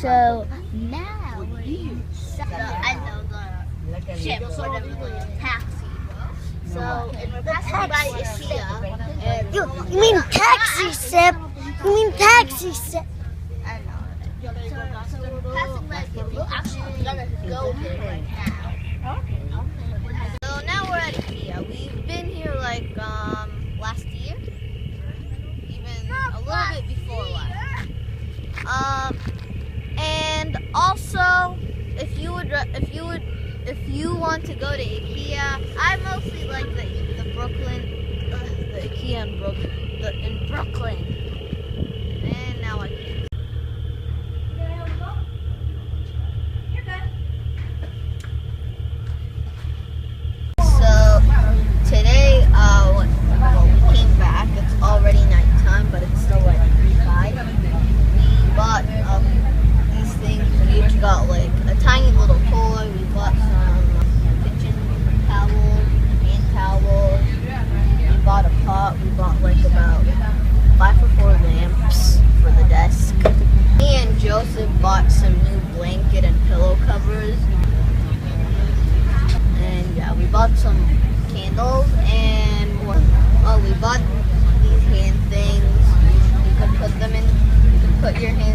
So now we're in the ship, whatever the taxi. So, and we're passing by IKEA. And You mean taxi sip? You mean taxi sip? I know. So we're passing by IKEA. We're actually gonna go there right now. So now we're at IKEA. We've been here like last year, even a little bit before last. And also, if you want to go to IKEA, I mostly like the Brooklyn, the IKEA in Brooklyn. And now I can't. So today, we came back. It's already nighttime, but it's still like 5. We bought these things. We each got like a tiny little toy. We bought some kitchen towels, hand towels. We bought a pot. We bought like about 5 or 4 lamps for the desk. Me and Joseph bought some new blanket and pillow covers. And yeah, we bought some candles and more. Oh, we bought these hand things. You could put them in. You could put your hand